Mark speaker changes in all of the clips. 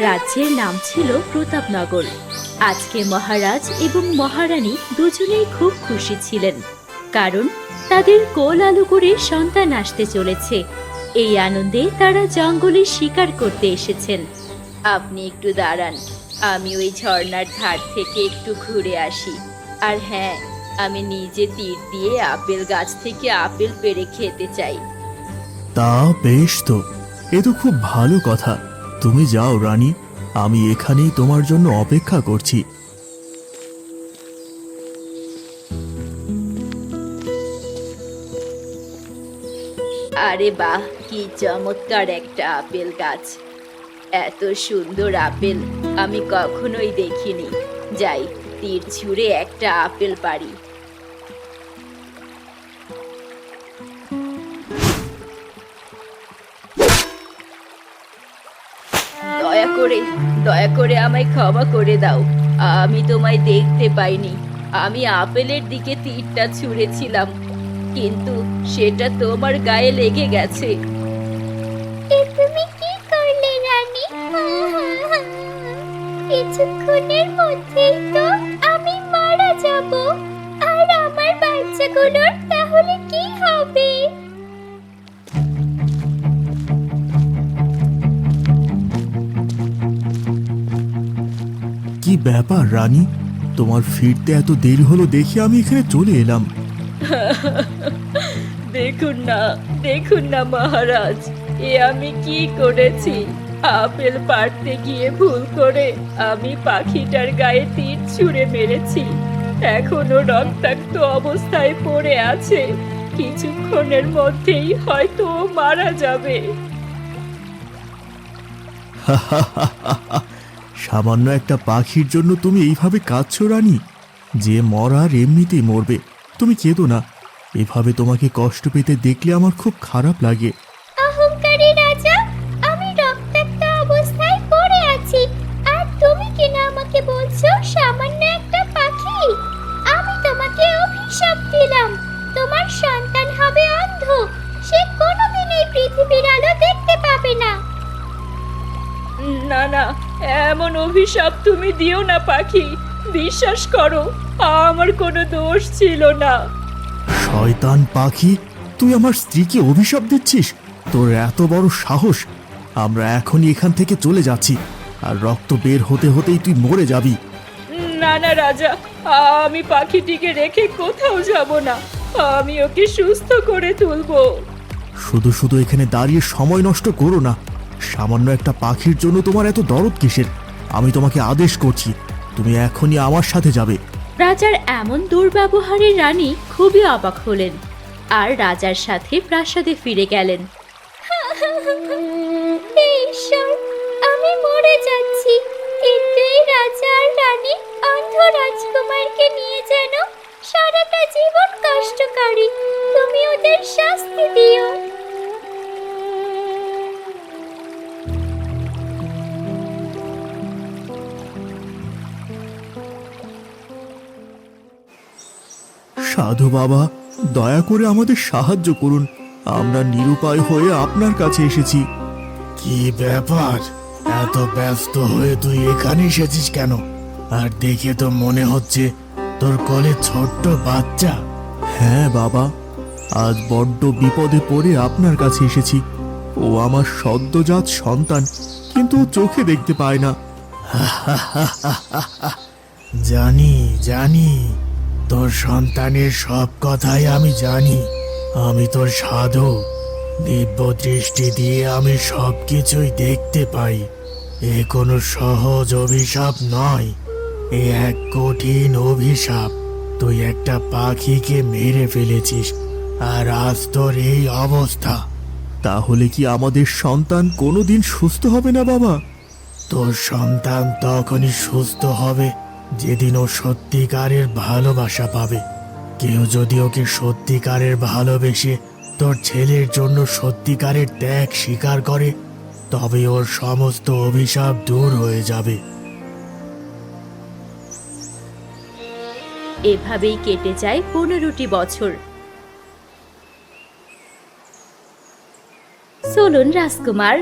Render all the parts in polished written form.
Speaker 1: রাজ্যের নাম ছিল প্রতাপনগর। আজকে মহারাজ এবং মহারানী দুজনেই খুব খুশি ছিলেন, কারণ তাদের কোল আলু করে সন্তান আসতে চলেছে। এই আনন্দে তারা জঙ্গলে শিকার করতে এসেছেন। আপনি একটু দাঁড়ান, আমি ওই ঝর্ণার ধার থেকে একটু ঘুরে আসি। আর হ্যাঁ, আমি নিজে তীর দিয়ে আপেল গাছ থেকে আপেল পেড়ে খেতে চাই।
Speaker 2: তা বেশ তো, এ তো খুব ভালো কথা। তুমি যাও রানী, আমি এখানেই তোমার জন্য অপেক্ষা করছি।
Speaker 1: আরে বাহ, কি চমৎকার একটা আপেল গাছ! এত সুন্দর আপেল আমি কখনোই দেখিনি। যাই, তীর ছুঁড়ে একটা আপেল পারি। দয়া করে আমায় ক্ষমা করে দাও। আমি তোমায় দেখতে পাইনি। আমি আপেলের দিকে তীরটা ছুঁড়েছিলাম, কিন্তু সেটা তোমার গায়ে লেগে গেছে।
Speaker 3: তুমি কি করলে রানী? কিছুক্ষণের মধ্যেই তো আমি মারা যাব, আর আমার বাচ্চাগুলোর তাহলে কি হবে?
Speaker 2: কি ব্যাপার রানী, তোমার ফিরতে এত দেরি হলো দেখে আমি এখানে চলে এলাম।
Speaker 1: দেখুন না মহারাজ, এ আমি কি করেছি! আপেল পাড়তে গিয়ে ভুল করে আমি পাখিটার গায়ে তীর ছুঁড়ে মেরেছি। এখনো রক্তাক্ত অবস্থায় পড়ে আছে। কিছুক্ষণের মধ্যেই হয়তো ও মারা যাবে।
Speaker 2: সামান্য একটা পাখির জন্য তুমি এইভাবে কাঁদছো রানী? যে মরার এমনিতেই মরবে, তুমি কেঁদো না। এভাবে তোমাকে কষ্ট পেতে দেখলে আমার খুব খারাপ লাগে।
Speaker 3: অহংকারী রাজা, আমি রক্তাক্ত অবস্থায় পড়ে আছি, আর তুমি কিনা আমাকে বলছো সামান্য একটা পাখি? আমি তোমাকে অভিশাপ দিলাম, তোমার সন্তান হবে অন্ধ। সে কোনোদিন এই পৃথিবীর আলো দেখতে পাবে না।
Speaker 1: না, এমন অভিশাপ তুমি দিও না পাখি। বিশ্বাস করো, আমার কোনো দোষ ছিল না।
Speaker 2: শয়তান পাখি, তুই আমার স্ত্রীকে অভিশাপ দিচ্ছিস? তোর এত বড় সাহস! আমরা এখনই এখান থেকে চলে যাচ্ছি, আর রক্ত বের হতে হতেই তুই মরে যাবি।
Speaker 1: না রাজা, আমি পাখিটিকে রেখে কোথাও যাব না। আমি ওকে সুস্থ করে তুলবো।
Speaker 2: শুধু শুধু এখানে দাঁড়িয়ে সময় নষ্ট করো না। সামান্য একটা পাখির জন্য তোমার এত দরদ কিসের? আমি তোমাকে আদেশ করছি, তুমি এখনই আমার সাথে যাবে।
Speaker 1: রাজার এমন দুর্ব্যবহারে রানী খুবই অবাক হলেন, আর রাজার সাথে প্রাসাদে ফিরে গেলেন।
Speaker 3: হে ঈশ্বর, আমি মরে যাচ্ছি, কিন্তু এই রাজা আর রানী অন্ধ রাজকুমারকে নিয়ে যেন সারাটা জীবন কষ্ট করি। তুমি ওদের শাস্তি দিও।
Speaker 2: সাধু বাবা, দয়া করে আমাদের সাহায্য করুন। আমরা নিরুপায় হয়ে আপনার কাছে এসেছি। কি ব্যাপার, এত ব্যস্ত হয়ে তুই এখানে এসেছিস কেন? আর দেখে তো মনে হচ্ছে তোর কোলে ছোট্ট বাচ্চা। হ্যাঁ বাবা, আজ বড্ড বিপদে পড়ে আপনার কাছে এসেছি। ও আমার সদ্যজাত সন্তান, কিন্তু ও চোখে দেখতে পায় না। জানি তোর সন্তানের সব কথাই আমি জানি। আমি তোর সাধু, দিব্য দৃষ্টি দিয়ে আমি সবকিছুই দেখতে পাই। এ কোনো সহজ অভিশাপ নয়, এ এক কঠিন অভিশাপ। তুই একটা পাখিকে মেরে ফেলেছিস, আর আজ তোর এই অবস্থা। তাহলে কি আমাদের সন্তান কোনোদিন সুস্থ হবে না বাবা? তোর সন্তান তখনই সুস্থ হবে যেদিন ও সত্যিকারের ভালোবাসা পাবে। কেউ যদি ওকে সত্যিকারের ভালোবেসে তোর ছেলের জন্য সত্যিকারের ত্যাগ স্বীকার করে, তবে ওর সমস্ত অভিশাপ দূর হয়ে যাবে।
Speaker 1: এভাবেই কেটে যায় 15টি বছর। চলুন রাজকুমার,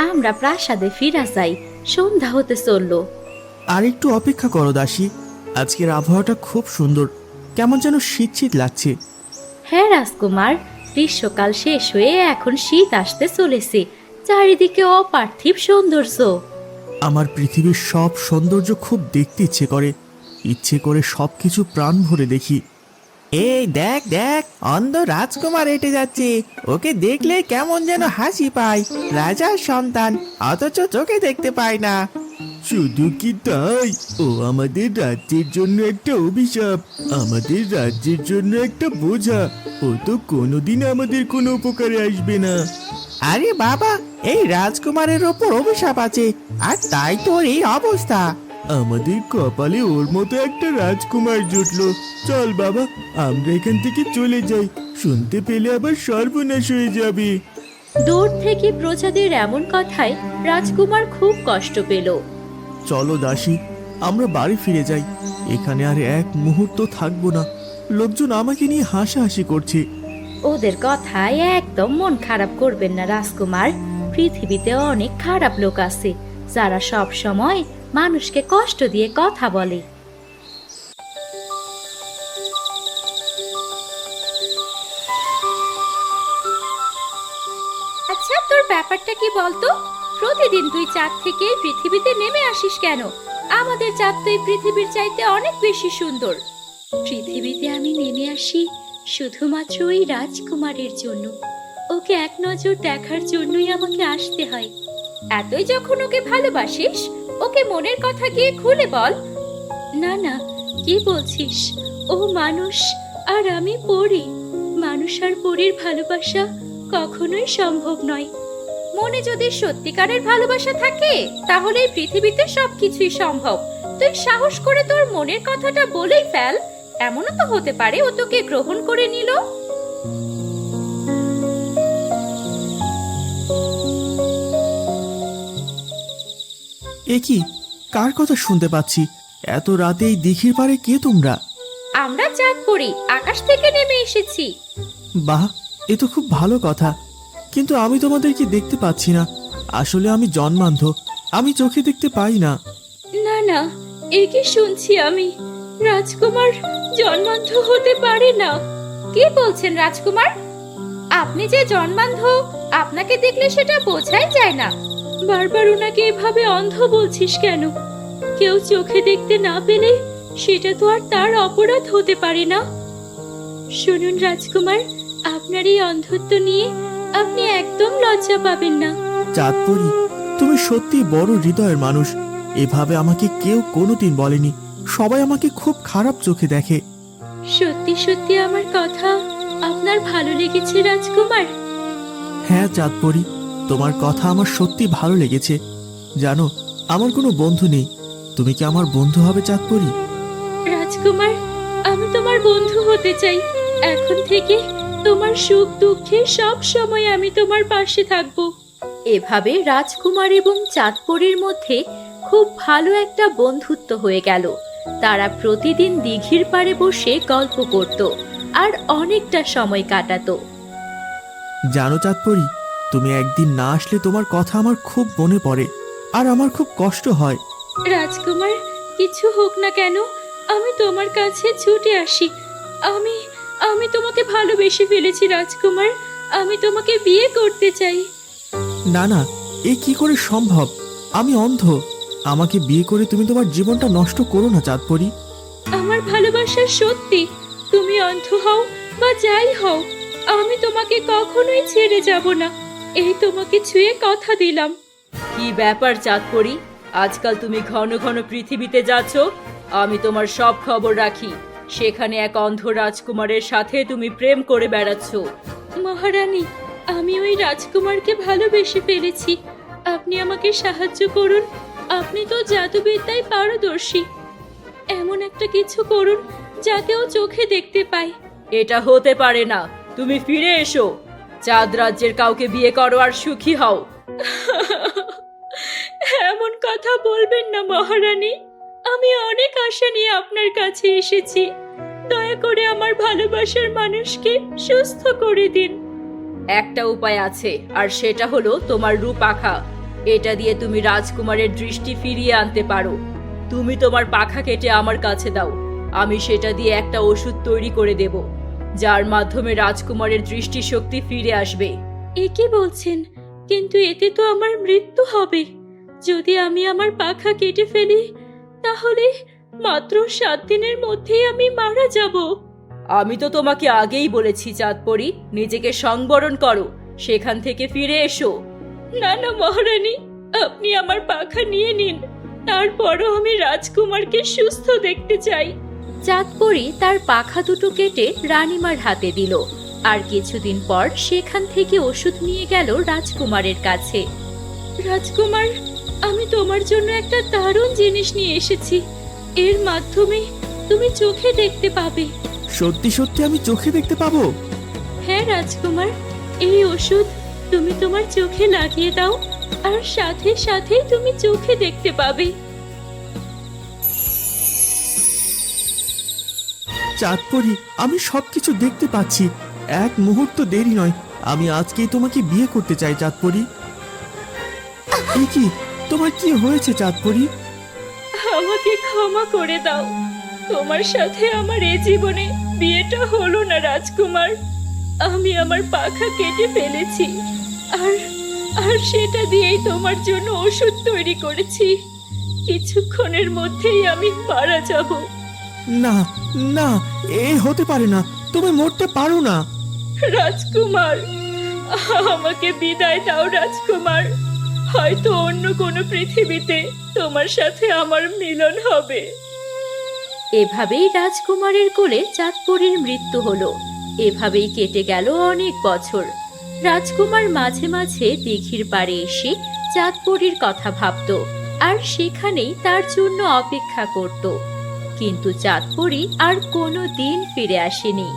Speaker 1: আমরা প্রাসাদে ফিরা যাই, সন্ধ্যা হতে চললো।
Speaker 2: আর একটু অপেক্ষা করো দাসী, আজকের আবহাওয়াটা খুব সুন্দর, কেমন যেন শীত শীত লাগছে।
Speaker 1: হ্যাঁ রাজকুমার, গ্রীষ্মকাল শেষ হয়ে এখন শীত আসতে চলেছে, চারিদিকে অপার্থিব সৌন্দর্য।
Speaker 2: আমার পৃথিবীর সব সৌন্দর্য খুব দেখতে ইচ্ছে করে সবকিছু প্রাণ ভরে দেখি। এই দেখ দেখ, অন্ধ রাজকুমার হেঁটে যাচ্ছে, ওকে দেখলে কেমন যেন হাসি পায়। রাজার সন্তান, অথচ চোখে দেখতে পায় না। শুধু কি তাই, ও আমাদের রাজ্যের জন্য একটা অভিশাপ, আমাদের রাজ্যের জন্য একটা বোঝা। ও তো কোনোদিন আমাদের কোনো উপকারে আসবে না। আরে বাবা, এই রাজকুমারের ওপর অভিশাপ আছে, আর তাই তোর এই অবস্থা। আমাদের কপালে ওর মতো একটা রাজকুমার জুটলো। চল বাবা, আমরা এখান থেকে চলে যাই, শুনতে পেলে আবার সর্বনাশ হয়ে যাবে।
Speaker 1: দূর থেকে প্রজাদের এমন কথায় রাজকুমার খুব কষ্ট পেল।
Speaker 2: চলো দাসী, আমরা বাড়ি ফিরে যাই, এখানে আর এক মুহূর্ত থাকবো না। লোকজন আমাকে নিয়ে হাসাহাসি করছে।
Speaker 1: ওদের কথায় একদম মন খারাপ করবেন না রাজকুমার, পৃথিবীতে অনেক খারাপ লোক আছে যারা সব সময় মানুষকে কষ্ট দিয়ে কথা বলে। আচ্ছা, তোর ব্যাপারটা কি বলতো? প্রতিদিন তুই চাঁদ থেকে পৃথিবীতে নেমে আসিস কেন? আমাদের চাঁদ তো এই পৃথিবীর চাইতে অনেক বেশি সুন্দর। পৃথিবীতে আমি নেমে আসি শুধুমাত্র ওই রাজকুমারের জন্য, ওকে এক নজর দেখার জন্যই আমাকে আসতে হয়। এতই যখন ওকে ভালোবাসিস, ওকে মনের কথা গিয়ে খুলে বল। না না, কি বলছিস? ও মানুষ আর আমি পরী। মানুষ আর পরীর ভালোবাসা কখনোই সম্ভব নয়। মনে যদি সত্যিকারের ভালোবাসা থাকে তাহলে এই পৃথিবীতে সবকিছুই সম্ভব। তুই সাহস করে তোর মনের কথাটা বলেই ফেল। এমনও তো হতে পারে ও তোকে গ্রহণ করে নিল।
Speaker 2: এ কি, কার কথা শুনতে পাচ্ছি? এত রাতে এই দিঘির পাড়ে কে তোমরা?
Speaker 1: আমরা চাঁদ পড়ি, আকাশ থেকে নেমে এসেছি।
Speaker 2: বাহ, এ তো খুব ভালো কথা, কিন্তু আমি তোমাদেরকে দেখতে পাচ্ছি না। আসলে আমি জন্মান্ধ, আমি চোখে দেখতে পাই না।
Speaker 1: না না, এ কি শুনছি আমি? রাজকুমার জন্মান্ধ হতে পারে না। কি বলছেন রাজকুমার? আপনি যে জন্মান্ধ, আপনাকে দেখলে সেটা বোঝাই যায় না। বারবার ওনাকে এভাবে অন্ধ বলছিস কেন? কেউ চোখে দেখতে না পেলে সেটা তো আর তার অপরাধ হতে পারে না। শুনুন রাজকুমার, আপনার এই অন্ধত্ব নিয়ে আপনি একদম লজ্জা পাবেন না।
Speaker 2: চাঁদপরি, তুমি সত্যি বড় হৃদয়ের মানুষ। এভাবে আমাকে কেউ কোনোদিন বলেনি, সবাই আমাকে খুব খারাপ চোখে দেখে।
Speaker 1: সত্যি সত্যি আমার কথা আপনার ভালো লেগেছে রাজকুমার?
Speaker 2: হ্যাঁ চাঁদপরি, তোমার কথা আমার সত্যি ভালো লেগেছে। জানো, আমার কোনো বন্ধু নেই, তুমি কি আমার বন্ধু হবে চাঁদপরি?
Speaker 1: রাজকুমার, আমি তোমার বন্ধু হতে চাই। এখন থেকে তোমার সুখ দুঃখে সব সময় আমি তোমার পাশে থাকব। এভাবে রাজকুমার এবং চাঁদপরীর মধ্যে খুব ভালো একটা বন্ধুত্ব হয়ে গেল। তারা প্রতিদিন দিঘির পাড়ে বসে গল্প করত আর অনেকটা সময় কাটাতো।
Speaker 2: জানো চাঁদপরি, তুমি একদিন না আসলে তোমার কথা আমার খুব মনে পড়ে, আর আমার খুব কষ্ট হয়।
Speaker 1: রাজকুমার, কিছু হোক না কেন আমি তোমার কাছে ছুটে আসি। আমি আমি তোমাকে ভালোবেসে ফেলেছি রাজকুমার, আমি তোমাকে বিয়ে করতে চাই।
Speaker 2: না না, এ কি করে সম্ভব? আমি অন্ধ, আমাকে বিয়ে করে তুমি তোমার জীবনটা নষ্ট করো না চাঁদপরি।
Speaker 1: আমার ভালোবাসা সত্যি, তুমি অন্ধ হও বা যাই হও, আমি তোমাকে কখনোই ছেড়ে যাব না। এই তোমাকে ছুঁয়ে কথা দিলাম। কি ব্যাপার চাঁদপরি, আজকাল তুমি ঘন ঘন পৃথিবীতে যাচ্ছ? আমি তোমার সব খবর রাখি। সেখানে এক অন্ধ রাজকুমারের সাথে তুমি প্রেম করে বেড়াচ্ছ। মহারানী, আমি ওই রাজকুমারকে ভালোবেসে ফেলেছি। আপনি আমাকে সাহায্য করুন, আপনি তো জাদুবিদ্যায় পারদর্শী। এমন একটা কিছু করুন যাতে ও চোখে দেখতে পায়। এটা হতে পারে না, তুমি ফিরে এসো। চাঁদ রাজ্যের কাউকে বিয়ে করো আর সুখী হও। এমন কথা বলবেন না মহারানী, আমি অনেক আশা নিয়ে আপনার কাছে এসেছি। দয়া করে আমার ভালোবাসার মানুষকে সুস্থ করে দিন। একটা উপায় আছে, আর সেটা হলো তোমার রূপ আঁকা। এটা দিয়ে তুমি রাজকুমারের দৃষ্টি ফিরিয়ে আনতে পারো। তুমি তোমার পাখা কেটে আমার কাছে দাও, আমি সেটা দিয়ে একটা ওষুধ তৈরি করে দেব, যার মাধ্যমে রাজকুমারের দৃষ্টিশক্তি ফিরে আসবে। এ কি বলছেন? কিন্তু এতে তো আমার মৃত্যু হবে। যদি আমি আমার পাখা কেটে ফেলি তাহলে মাত্র 7 দিনের মধ্যেই আমি মারা যাব। আমি তো তোমাকে আগেই বলেছি চাঁদপরি, নিজেকে সংবরণ করো, সেখান থেকে ফিরে এসো। না না মহারানী, আপনি আমার পাখা নিয়ে নিন, তারপরও আমি রাজকুমারকে সুস্থ দেখতে চাই। চাঁদপরি তার পাখা দুটো কেটে রানীমার হাতে দিল, আর কিছুদিন পর সেখান থেকে ওষুধ নিয়ে গেল রাজকুমারের কাছে। রাজকুমার, আমি তোমার জন্য একটা দারুণ জিনিস নিয়ে এসেছি। এর মাধ্যমে তুমি চোখে দেখতে পাবে।
Speaker 2: সত্যি সত্যি আমি চোখে দেখতে পাবো?
Speaker 1: হ্যাঁ রাজকুমার, এই ওষুধ তুমি তোমার চোখে লাগিয়ে দাও, আর সাথে সাথেই তুমি চোখে দেখতে পাবে।
Speaker 2: চাঁদপরি, আমি সবকিছু দেখতে পাচ্ছি। এক মুহূর্ত দেরি নয়, আমি আজকেই তোমাকে বিয়ে করতে চাই চাঁদপরি। এ কি, তোমার কি হয়েছে চাঁদপরি?
Speaker 1: আমাকে ক্ষমা করে দাও, তোমার সাথে আমার এই জীবনে বিয়েটা হলো না রাজকুমার। আমি আমার পাখা কেটে ফেলেছি, আর আর সেটা দিয়েই তোমার জন্য ওষুধ তৈরি করেছি। কিছুক্ষণের মধ্যেই আমি মারা যাব।
Speaker 2: না না, এ হতে পারে না, তুমি মরতে পারো না।
Speaker 1: রাজকুমার, আমাকে বিদায় দাও রাজকুমার। হয়তো অন্য কোনো পৃথিবীতে তোমার সাথে আমার মিলন হবে। এভাবেই রাজকুমারের কোলে চাঁদপরির মৃত্যু হলো। এভাবেই কেটে গেল অনেক বছর। রাজকুমার মাঝে মাঝে দিঘির পাড়ে এসে চাঁদপরির কথা ভাবতো, আর সেখানেই তার জন্য অপেক্ষা করত। কিন্তু চাঁদপরি আর কোনো দিন ফিরে আসেনি।